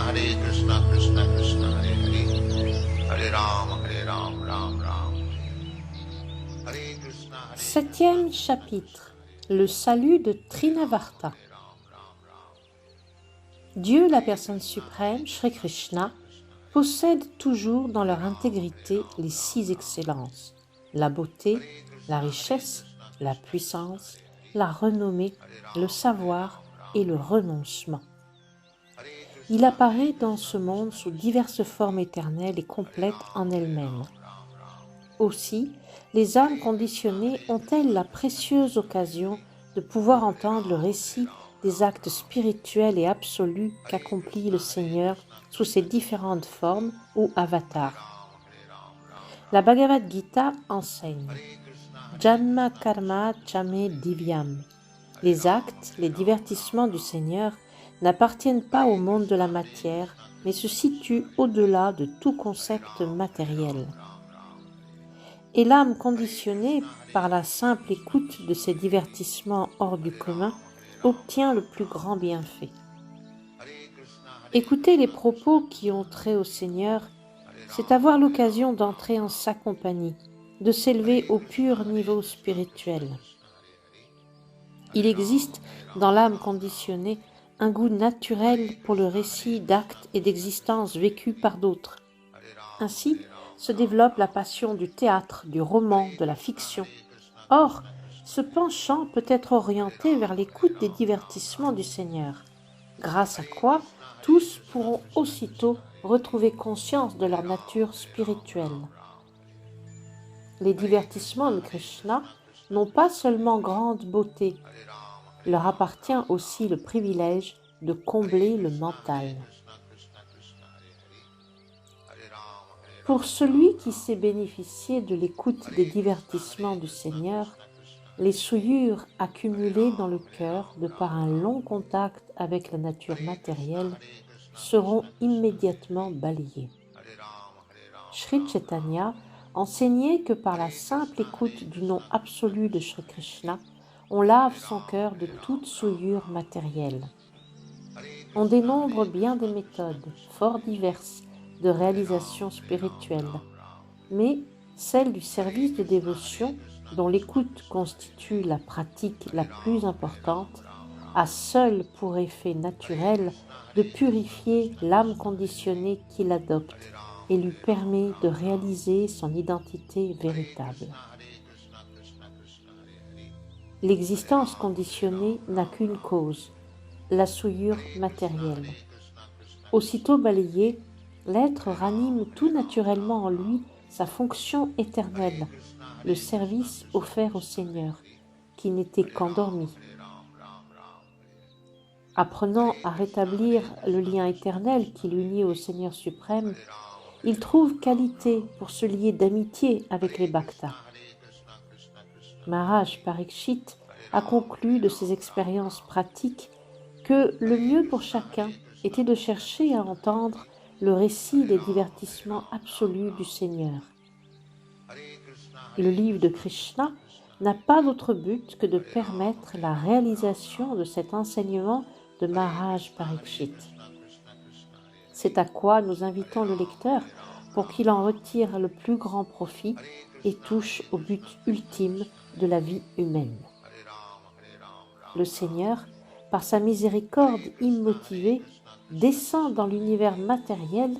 Krishna Krishna Hare Hare, Hare Ram, Ram Ram. Hare Krishna, Hare Septième chapitre. Le salut de Trinavarta. Dieu, la personne suprême, Shri Krishna, possède toujours dans leur intégrité les 6 excellences, la beauté, la richesse, la puissance, la renommée, le savoir et le renoncement. Il apparaît dans ce monde sous diverses formes éternelles et complètes en elles-mêmes. Aussi, les âmes conditionnées ont-elles la précieuse occasion de pouvoir entendre le récit des actes spirituels et absolus qu'accomplit le Seigneur sous ses différentes formes ou avatars. La Bhagavad Gita enseigne Janma Karma Chame Divyam. Les actes, les divertissements du Seigneur n'appartiennent pas au monde de la matière, mais se situent au-delà de tout concept matériel. Et l'âme conditionnée par la simple écoute de ces divertissements hors du commun obtient le plus grand bienfait. Écouter les propos qui ont trait au Seigneur, c'est avoir l'occasion d'entrer en sa compagnie, de s'élever au pur niveau spirituel. Il existe dans l'âme conditionnée un goût naturel pour le récit d'actes et d'existences vécus par d'autres. Ainsi se développe la passion du théâtre, du roman, de la fiction. Or, ce penchant peut être orienté vers l'écoute des divertissements du Seigneur, grâce à quoi tous pourront aussitôt retrouver conscience de leur nature spirituelle. Les divertissements de Krishna n'ont pas seulement grande beauté, leur appartient aussi le privilège de combler le mental. Pour celui qui sait bénéficier de l'écoute des divertissements du Seigneur, les souillures accumulées dans le cœur de par un long contact avec la nature matérielle seront immédiatement balayées. Sri Chaitanya enseignait que par la simple écoute du nom absolu de Sri Krishna, on lave son cœur de toute souillure matérielle. On dénombre bien des méthodes, fort diverses, de réalisation spirituelle, mais celle du service de dévotion, dont l'écoute constitue la pratique la plus importante, a seule pour effet naturel de purifier l'âme conditionnée qui l'adopte et lui permet de réaliser son identité véritable. L'existence conditionnée n'a qu'une cause, la souillure matérielle. Aussitôt balayée, l'être ranime tout naturellement en lui sa fonction éternelle, le service offert au Seigneur, qui n'était qu'endormi. Apprenant à rétablir le lien éternel qui l'unit au Seigneur suprême, il trouve qualité pour se lier d'amitié avec les bhaktas. Maharaj Parikshit a conclu de ses expériences pratiques que le mieux pour chacun était de chercher à entendre le récit des divertissements absolus du Seigneur. Le livre de Krishna n'a pas d'autre but que de permettre la réalisation de cet enseignement de Maharaj Parikshit. C'est à quoi nous invitons le lecteur pour qu'il en retire le plus grand profit et touche au but ultime de la vie humaine. Le Seigneur, par sa miséricorde immotivée, descend dans l'univers matériel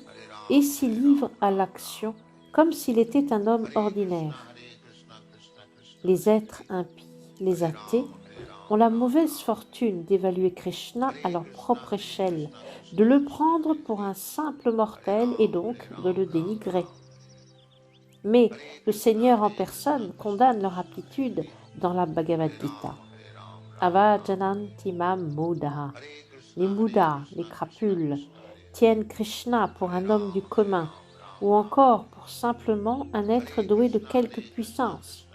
et s'y livre à l'action comme s'il était un homme ordinaire. Les êtres impies, les athées, ont la mauvaise fortune d'évaluer Krishna à leur propre échelle, de le prendre pour un simple mortel et donc de le dénigrer. Mais le Seigneur en personne condamne leur aptitude dans la Bhagavad Gita. Avajananti mam mudaha. Les Bouddhas, les crapules, tiennent Krishna pour un homme du commun, ou encore pour simplement un être doué de quelque puissance.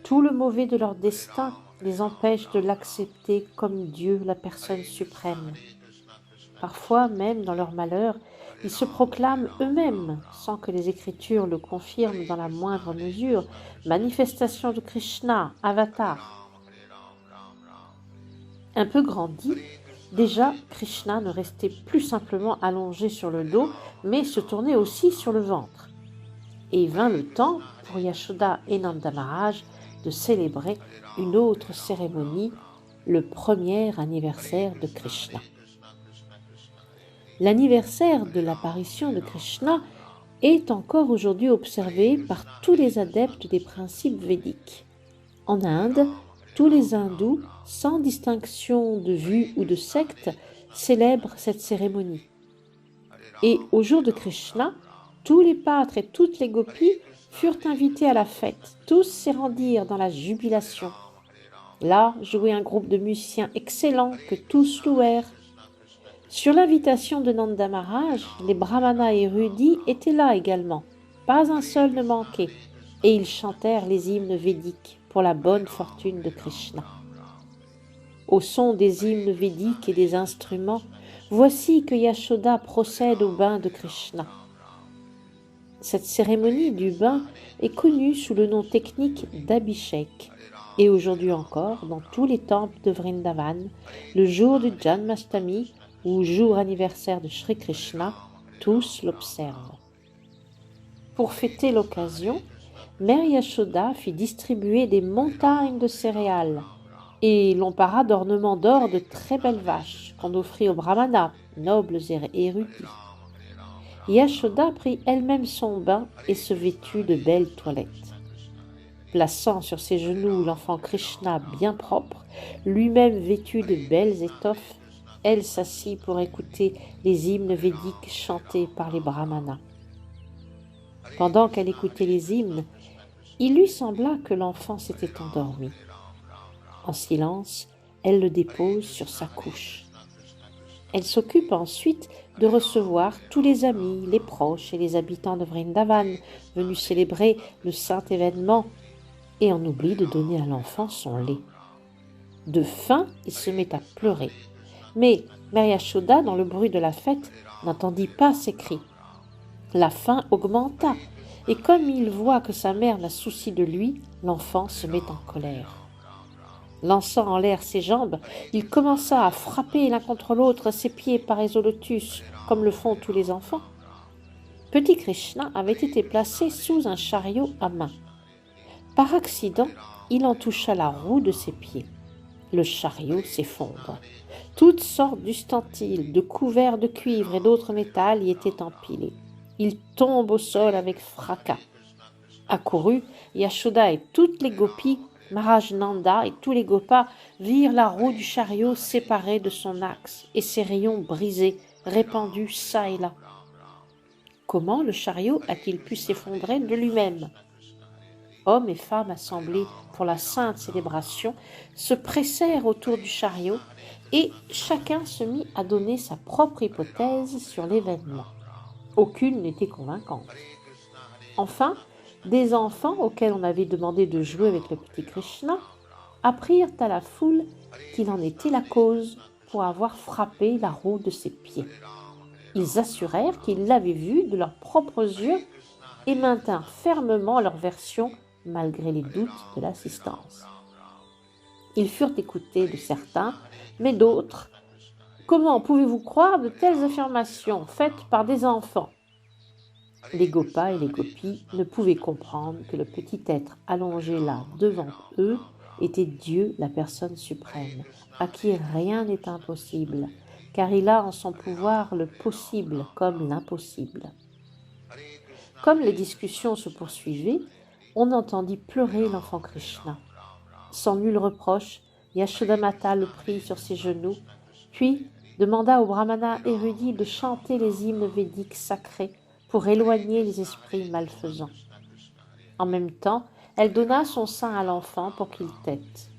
Tout le mauvais de leur destin les empêche de l'accepter comme Dieu, la personne suprême. Parfois, même dans leur malheur, ils se proclament eux-mêmes, sans que les Écritures le confirment dans la moindre mesure, manifestation de Krishna, avatar. Un peu grandis, Déjà, Krishna ne restait plus simplement allongé sur le dos, mais se tournait aussi sur le ventre. Et vint le temps pour Yashoda et Nanda Maharaj de célébrer une autre cérémonie, le premier anniversaire de Krishna. L'anniversaire de l'apparition de Krishna est encore aujourd'hui observé par tous les adeptes des principes védiques. En Inde, tous les hindous, sans distinction de vue ou de secte, célèbrent cette cérémonie. Et au jour de Krishna, tous les pâtres et toutes les gopis furent invités à la fête. Tous s'y rendirent dans la jubilation. Là jouait un groupe de musiciens excellents que tous louèrent. Sur l'invitation de Nanda Maharaj, les brahmanas érudits étaient là également. Pas un seul ne manquait, et ils chantèrent les hymnes védiques pour la bonne fortune de Krishna. Au son des hymnes védiques et des instruments, voici que Yashoda procède au bain de Krishna. Cette cérémonie du bain est connue sous le nom technique d'Abhishek, et aujourd'hui encore, dans tous les temples de Vrindavan, le jour du Janmashtami, ou jour anniversaire de Shri Krishna, tous l'observent. Pour fêter l'occasion, Mère Yashoda fit distribuer des montagnes de céréales et l'on para d'ornements d'or de très belles vaches qu'on offrit aux brahmanas, nobles et érudits. Yashoda prit elle-même son bain et se vêtut de belles toilettes. Plaçant sur ses genoux l'enfant Krishna bien propre, lui-même vêtu de belles étoffes, elle s'assit pour écouter les hymnes védiques chantés par les brahmanas. Pendant qu'elle écoutait les hymnes, il lui sembla que l'enfant s'était endormi. En silence, elle le dépose sur sa couche. Elle s'occupe ensuite de recevoir tous les amis, les proches et les habitants de Vrindavan venus célébrer le saint événement et en oublie de donner à l'enfant son lait. De faim, il se met à pleurer. Mais Mère Yashoda, dans le bruit de la fête, n'entendit pas ses cris. La faim augmenta, et comme il voit que sa mère n'a souci de lui, l'enfant se met en colère. Lançant en l'air ses jambes, il commença à frapper l'un contre l'autre ses pieds pareils au lotus, comme le font tous les enfants. Petit Krishna avait été placé sous un chariot à main. Par accident, il en toucha la roue de ses pieds. Le chariot s'effondre. Toutes sortes d'ustensiles, de couverts de cuivre et d'autres métals y étaient empilés. Il tombe au sol avec fracas. Accourus, Yashoda et toutes les gopis, Maharaj Nanda et tous les gopas virent la roue du chariot séparée de son axe et ses rayons brisés, répandus çà et là. Comment le chariot a-t-il pu s'effondrer de lui-même ? Hommes et femmes assemblés pour la sainte célébration se pressèrent autour du chariot et chacun se mit à donner sa propre hypothèse sur l'événement. Aucune n'était convaincante. Enfin, des enfants auxquels on avait demandé de jouer avec le petit Krishna apprirent à la foule qu'il en était la cause pour avoir frappé la roue de ses pieds. Ils assurèrent qu'ils l'avaient vu de leurs propres yeux et maintinrent fermement leur version malgré les doutes de l'assistance. Ils furent écoutés de certains, mais d'autres. Comment pouvez-vous croire de telles affirmations faites par des enfants ? Les gopas et les gopis ne pouvaient comprendre que le petit être allongé là devant eux était Dieu, la personne suprême, à qui rien n'est impossible, car il a en son pouvoir le possible comme l'impossible. Comme les discussions se poursuivaient, on entendit pleurer l'enfant Krishna. Sans nul reproche, Yashodamata le prit sur ses genoux, puis demanda aux brahmanas érudits de chanter les hymnes védiques sacrés pour éloigner les esprits malfaisants. En même temps, elle donna son sein à l'enfant pour qu'il tète.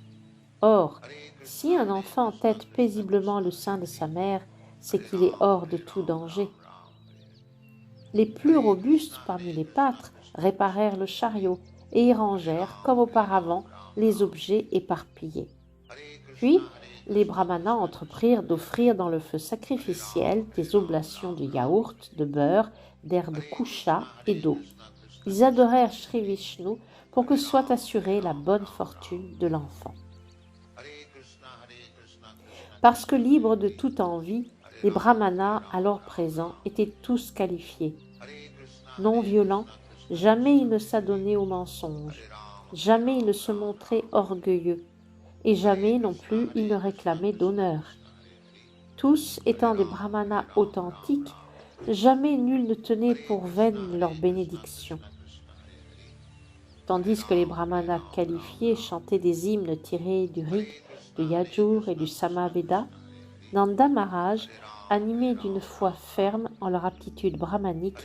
Or, si un enfant tète paisiblement le sein de sa mère, c'est qu'il est hors de tout danger. Les plus robustes parmi les pâtres réparèrent le chariot et y rangèrent, comme auparavant, les objets éparpillés. Puis, les brahmanas entreprirent d'offrir dans le feu sacrificiel des oblations de yaourt, de beurre, d'herbes kusha et d'eau. Ils adorèrent Shri Vishnu pour que soit assurée la bonne fortune de l'enfant. Parce que libres de toute envie, les brahmanas alors présents étaient tous qualifiés. Non violents, jamais ils ne s'adonnaient au mensonge, jamais ils ne se montraient orgueilleux, et jamais non plus ils ne réclamaient d'honneur. Tous étant des brahmanas authentiques, jamais nul ne tenait pour vaine leur bénédiction. Tandis que les brahmanas qualifiés chantaient des hymnes tirés du Rig, du Yajur et du Samaveda, Nanda Maharaj, animé d'une foi ferme en leur aptitude brahmanique,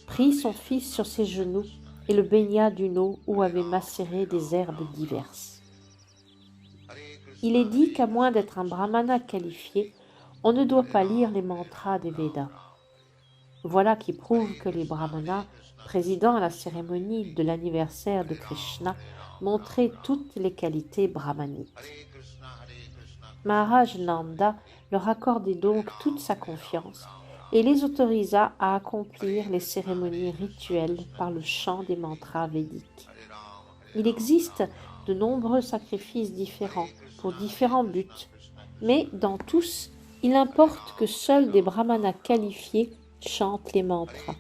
prit son fils sur ses genoux et le baigna d'une eau où avaient macéré des herbes diverses. Il est dit qu'à moins d'être un brahmana qualifié, on ne doit pas lire les mantras des Védas. Voilà qui prouve que les brahmanas, présidant à la cérémonie de l'anniversaire de Krishna, montraient toutes les qualités brahmaniques. Maharaj Nanda leur accordait donc toute sa confiance et les autorisa à accomplir les cérémonies rituelles par le chant des mantras védiques. Il existe de nombreux sacrifices différents pour différents buts, mais dans tous, il importe que seuls des brahmanas qualifiés chantent les mantras.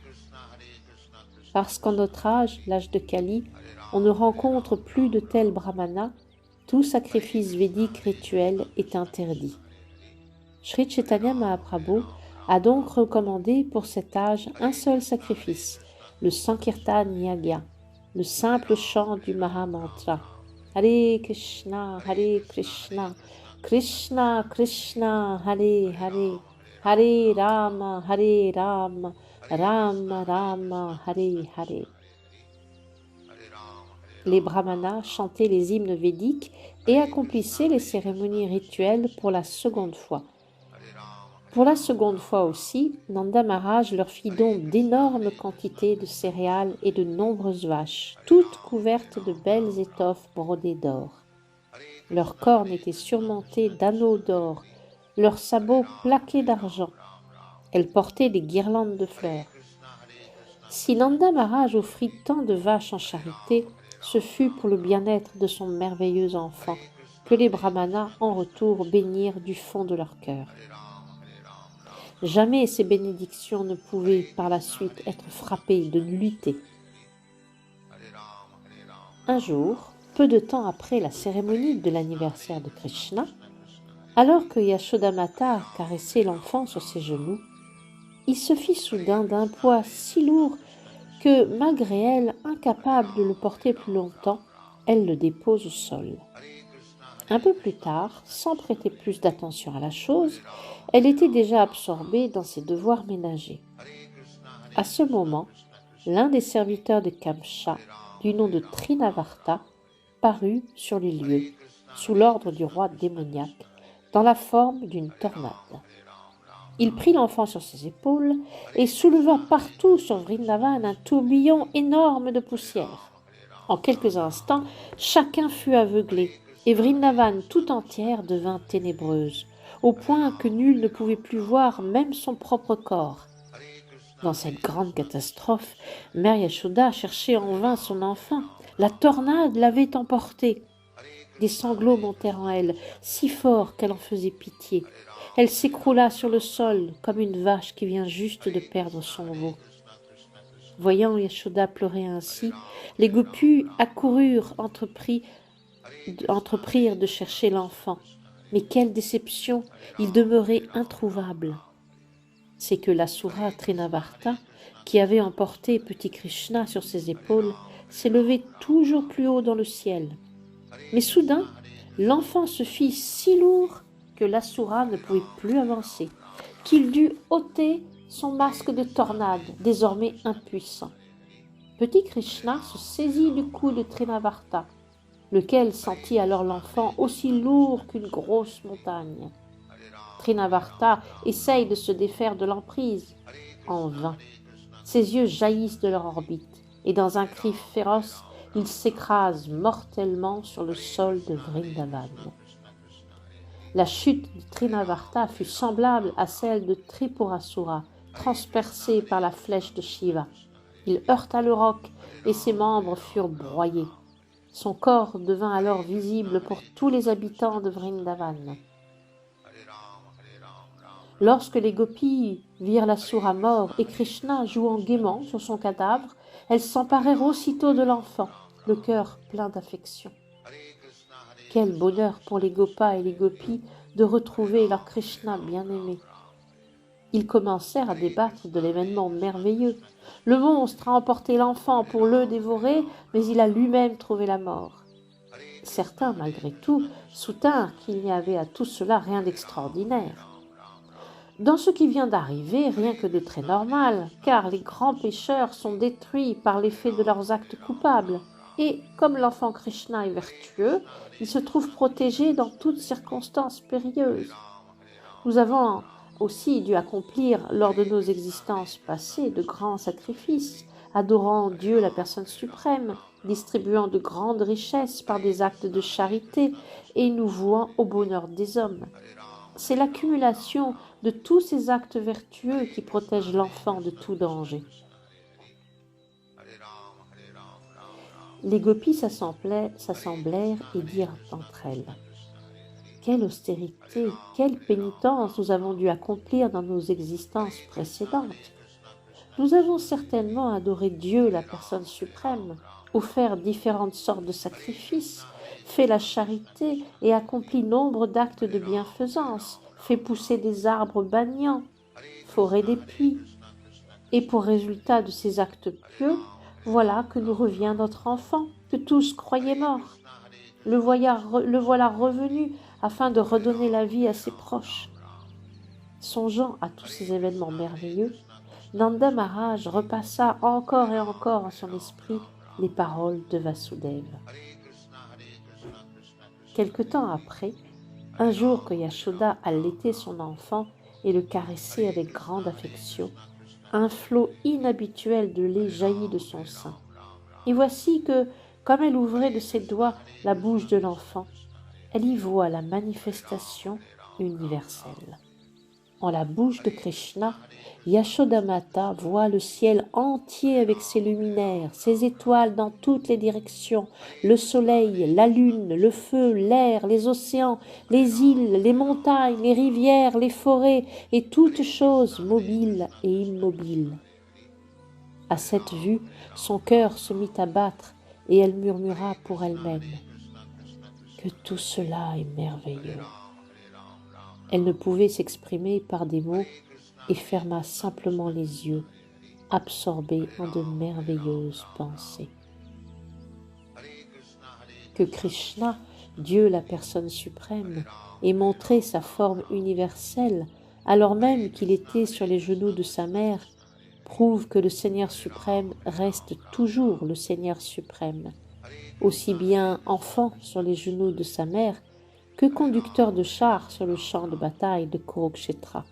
Parce qu'en notre âge, l'âge de Kali, on ne rencontre plus de tels brahmanas, tout sacrifice védique rituel est interdit. Sri Chaitanya Mahaprabhu a donc recommandé pour cet âge un seul sacrifice, le Sankirtan Yagya, le simple chant du Mahamantra. Hare Krishna, Krishna Krishna, Hare Hare, Hare Rama, Rama Rama, Hare Hare. Les brahmanas chantaient les hymnes védiques et accomplissaient les cérémonies rituelles pour la seconde fois. Pour la seconde fois aussi, Nanda Maharaj leur fit don d'énormes quantités de céréales et de nombreuses vaches, toutes couvertes de belles étoffes brodées d'or. Leurs cornes étaient surmontées d'anneaux d'or, leurs sabots plaqués d'argent. Elles portaient des guirlandes de fleurs. Si Nanda Maharaj offrit tant de vaches en charité, ce fut pour le bien-être de son merveilleux enfant, que les brahmanas en retour bénirent du fond de leur cœur. Jamais ces bénédictions ne pouvaient par la suite être frappées de nullité. Un jour, peu de temps après la cérémonie de l'anniversaire de Krishna, alors que Yashodamata caressait l'enfant sur ses genoux, il se fit soudain d'un poids si lourd que, malgré elle, incapable de le porter plus longtemps, elle le dépose au sol. Un peu plus tard, sans prêter plus d'attention à la chose, elle était déjà absorbée dans ses devoirs ménagers. À ce moment, l'un des serviteurs de Kamsa, du nom de Trinavarta, parut sur les lieux, sous l'ordre du roi démoniaque, dans la forme d'une tornade. Il prit l'enfant sur ses épaules et souleva partout sur Vrindavan un tourbillon énorme de poussière. En quelques instants, chacun fut aveuglé, et Vrindavan tout entière devint ténébreuse, au point que nul ne pouvait plus voir même son propre corps. Dans cette grande catastrophe, Mère Yashoda cherchait en vain son enfant. La tornade l'avait emporté. Des sanglots montèrent en elle, si forts qu'elle en faisait pitié. Elle s'écroula sur le sol comme une vache qui vient juste de perdre son veau. Voyant Yashoda pleurer ainsi, les gopus accoururent, entreprirent de chercher l'enfant. Mais quelle déception, il demeurait introuvable. C'est que l'asura Trinavarta, qui avait emporté petit Krishna sur ses épaules, s'élevait toujours plus haut dans le ciel. Mais soudain, l'enfant se fit si lourd que l'asura ne pouvait plus avancer, qu'il dut ôter son masque de tornade, désormais impuissant. Petit Krishna se saisit du cou de Trinavarta, lequel sentit alors l'enfant aussi lourd qu'une grosse montagne. Trinavarta essaye de se défaire de l'emprise. En vain. Ses yeux jaillissent de leur orbite, et dans un cri féroce, il s'écrase mortellement sur le sol de Vrindavan. La chute de Trinavarta fut semblable à celle de Tripurasura, transpercée par la flèche de Shiva. Il heurta le roc et ses membres furent broyés. Son corps devint alors visible pour tous les habitants de Vrindavan. Lorsque les gopis virent l'asura mort et Krishna jouant gaiement sur son cadavre, elles s'emparèrent aussitôt de l'enfant, le cœur plein d'affection. Quel bonheur pour les gopas et les gopis de retrouver leur Krishna bien-aimé. Ils commencèrent à débattre de l'événement merveilleux. Le monstre a emporté l'enfant pour le dévorer, mais il a lui-même trouvé la mort. Certains, malgré tout, soutinrent qu'il n'y avait à tout cela rien d'extraordinaire. Dans ce qui vient d'arriver, rien que de très normal, car les grands pécheurs sont détruits par l'effet de leurs actes coupables. Et comme l'enfant Krishna est vertueux, il se trouve protégé dans toutes circonstances périlleuses. Nous avons aussi dû accomplir lors de nos existences passées de grands sacrifices, adorant Dieu la personne suprême, distribuant de grandes richesses par des actes de charité et nous vouant au bonheur des hommes. C'est l'accumulation de tous ces actes vertueux qui protègent l'enfant de tout danger. Les gopis s'assemblèrent et dirent entre elles : quelle austérité, quelle pénitence nous avons dû accomplir dans nos existences précédentes. Nous avons certainement adoré Dieu, la personne suprême, offert différentes sortes de sacrifices, fait la charité et accompli nombre d'actes de bienfaisance, fait pousser des arbres banniants, foré des puits. Et pour résultat de ces actes pieux, voilà que nous revient notre enfant, que tous croyaient mort. Le voilà revenu afin de redonner la vie à ses proches. Songeant à tous ces événements merveilleux, Nanda Maharaj repassa encore et encore en son esprit les paroles de Vasudeva. Quelque temps après, un jour que Yashoda allaitait son enfant et le caressait avec grande affection, un flot inhabituel de lait jaillit de son sein. Et voici que, comme elle ouvrait de ses doigts la bouche de l'enfant, elle y voit la manifestation universelle. En la bouche de Krishna, Yashodamata voit le ciel entier avec ses luminaires, ses étoiles dans toutes les directions, le soleil, la lune, le feu, l'air, les océans, les îles, les montagnes, les rivières, les forêts et toutes choses mobiles et immobiles. À cette vue, son cœur se mit à battre et elle murmura pour elle-même : que tout cela est merveilleux. Elle ne pouvait s'exprimer par des mots et ferma simplement les yeux, absorbée en de merveilleuses pensées. Que Krishna, Dieu la personne suprême, ait montré sa forme universelle alors même qu'il était sur les genoux de sa mère, prouve que le Seigneur suprême reste toujours le Seigneur suprême, aussi bien enfant sur les genoux de sa mère que conducteur de char sur le champ de bataille de Kurukshetra.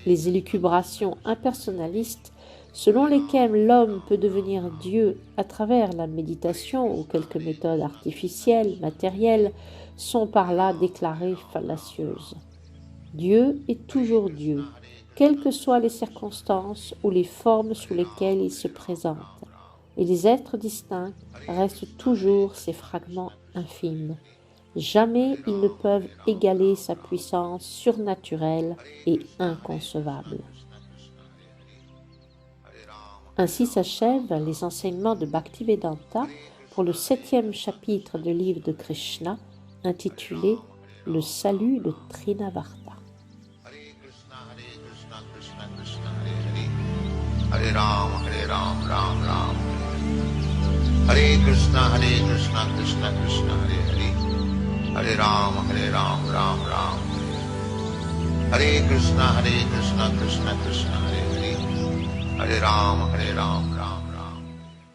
Les élucubrations impersonnalistes selon lesquelles l'homme peut devenir Dieu à travers la méditation ou quelques méthodes artificielles, matérielles, sont par là déclarées fallacieuses. Dieu est toujours Dieu, quelles que soient les circonstances ou les formes sous lesquelles il se présente, et les êtres distincts restent toujours ces fragments infimes. Jamais ils ne peuvent égaler sa puissance surnaturelle et inconcevable. Ainsi s'achèvent les enseignements de Bhaktivedanta pour le 7e chapitre du livre de Krishna, intitulé « Le salut de Trinavarta ». Hare Ram, Ram Ram. Hare Krishna, Krishna Krishna, Hare Hare. Hare Ram, Ram Ram. Hare Krishna, Krishna Krishna, Hare Hare. Hare Ram, Ram Ram.